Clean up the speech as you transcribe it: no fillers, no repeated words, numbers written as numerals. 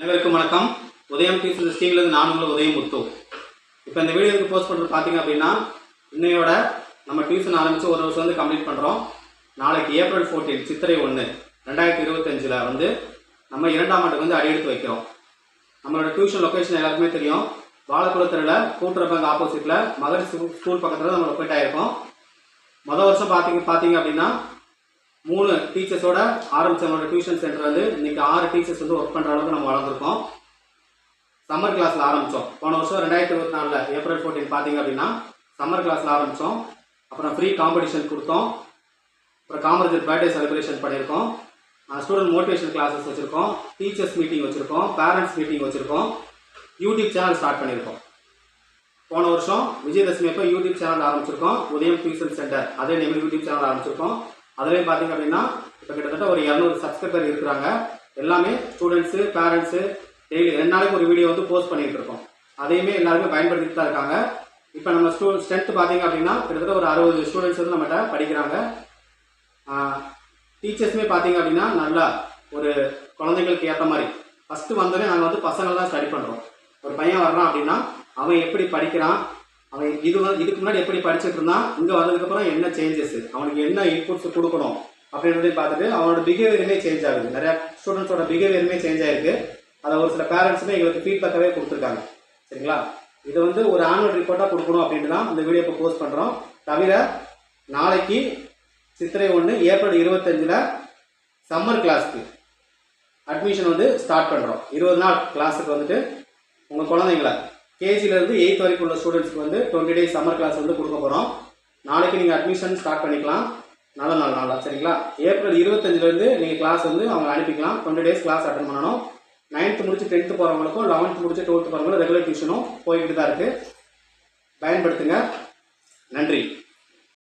அனைவருக்கும் வணக்கம். உதயம் டியூஷன் ஸ்டீம்லேருந்து நான் உங்கள் உதயம் முத்து. இப்போ இந்த வீடியோக்கு போஸ்ட் பண்ணுறது பார்த்தீங்க அப்படின்னா, இன்னையோட நம்ம டியூஷன் ஆரம்பித்து ஒரு வருஷம் வந்து கம்ப்ளீட் பண்ணுறோம். நாளைக்கு ஏப்ரல் 14 சித்திரை 1 2025 வந்து நம்ம 2ஆம் ஆண்டுக்கு வந்து அடியெடுத்து வைக்கிறோம். நம்மளோட டியூஷன் லொக்கேஷன் எல்லாருக்குமே தெரியும். வாழக்குளத்தூரில் கூட்டுறவு பேங்க் ஆப்போசிட்டில் மகரி ஸ்கூல் பக்கத்தில் தான் நம்ம லொக்கேட் ஆகிருக்கோம். மொதல் வருஷம் பார்த்தீங்க அப்படின்னா 3 டீச்சர்ஸோட ஆரம்பிச்ச நம்மளோட டியூஷன் சென்டர் வந்து இன்னைக்கு 6 டீச்சர்ஸ் வந்து ஒர்க் பண்ணுற அளவுக்கு நம்ம வளர்ந்துருக்கோம். சம்மர் கிளாஸில் ஆரம்பித்தோம். போன வருஷம் 2024 ஏப்ரல் 14 பார்த்தீங்க அப்படின்னா சம்மர் கிளாஸில் ஆரம்பித்தோம். அப்புறம் ஃப்ரீ காம்படிஷன் கொடுத்தோம். அப்புறம் காமராஜர் பர்த்டே செலிப்ரேஷன் பண்ணியிருக்கோம். ஸ்டூடெண்ட் மோட்டிவேஷன் கிளாஸஸ் வச்சுருக்கோம். டீச்சர்ஸ் மீட்டிங் வச்சுருக்கோம். பேரண்ட்ஸ் மீட்டிங் வச்சுருக்கோம். யூடியூப் சேனல் ஸ்டார்ட் பண்ணியிருக்கோம். போன வருஷம் விஜயதசமி அப்போ யூடியூப் சேனல் ஆரம்பிச்சிருக்கோம். உதயம் டியூஷன் சென்டர் அதே நேமில் யூடியூப் சேனல் ஆரம்பிச்சிருக்கோம். அதுலேயும் பார்த்தீங்க அப்படின்னா இப்போ கிட்டத்தட்ட ஒரு 200 சப்ஸ்கிரைபர் இருக்கிறாங்க. எல்லாமே ஸ்டூடெண்ட்ஸு பேரண்ட்ஸு டெய்லி 2 நாளைக்கு ஒரு வீடியோ வந்து போஸ்ட் பண்ணிட்டு இருக்கோம். அதையுமே எல்லாருமே பயன்படுத்திட்டு தான் இருக்காங்க. இப்போ நம்ம ஸ்ட்ரென்த் பார்த்தீங்க அப்படின்னா கிட்டத்தட்ட ஒரு 60 ஸ்டூடெண்ட்ஸ் வந்து நம்மகிட்ட படிக்கிறாங்க. டீச்சர்ஸுமே பார்த்தீங்க அப்படின்னா நல்லா ஒரு குழந்தைங்களுக்கு ஏற்ற மாதிரி ஃபஸ்ட்டு வந்தோடனே நாங்கள் வந்து பசங்களை தான் ஸ்டடி பண்ணுறோம். ஒரு பையன் வர்றான் அப்படின்னா அவன் எப்படி படிக்கிறான், அவன் இதுக்கு முன்னாடி எப்படி படிச்சுட்டு இருந்தான், இங்கே வந்ததுக்கப்புறம் என்ன சேஞ்சஸ், அவனுக்கு என்ன இன்புட்ஸ் கொடுக்கணும் அப்படின்றதையும் பார்த்துட்டு அவனோட பிஹேவியருமே சேஞ்ச் ஆகுது. நிறையா ஸ்டூடெண்ட்ஸோட பிஹேவியருமே சேஞ்ச் ஆகிருக்கு. அதை ஒரு சில பேரண்ட்ஸுமே எங்களுக்கு ஃபீட்பேக்காகவே கொடுத்துருக்காங்க. சரிங்களா? இதை வந்து ஒரு ஆனுவல் ரிப்போர்ட்டாக கொடுக்கணும் அப்படின்ட்டு தான் இந்த வீடியோ இப்போ போஸ்ட் பண்ணுறோம். தவிர நாளைக்கு சித்திரை 1 ஏப்ரல் 25 சம்மர் கிளாஸ்க்கு அட்மிஷன் வந்து ஸ்டார்ட் பண்ணுறோம். 20 நாள் கிளாஸுக்கு வந்துட்டு உங்கள் குழந்தைங்கள கேஜிலேருந்து 8th வரைக்கும் உள்ள ஸ்டூடெண்ட்ஸ்க்கு வந்து 20 டேஸ் சம்மர் கிளாஸ் வந்து கொடுக்க போகிறோம். நாளைக்கு நீங்கள் அட்மிஷன் ஸ்டார்ட் பண்ணிக்கலாம். நல்ல நாள் சரிங்களா? ஏப்ரல் 25 நீங்கள் கிளாஸ் வந்து அவங்க அனுப்பிக்கலாம். 20 டேஸ் கிளாஸ் அட்டன் பண்ணணும். 9th முடிச்சு 10th போகிறவங்களுக்கும் 11th முடிச்சு 12th போகிறவங்களுக்கும் ரெகுலர் டியூஷனும் போய்கிட்டு தான் இருக்குது. பயன்படுத்துங்க. நன்றி.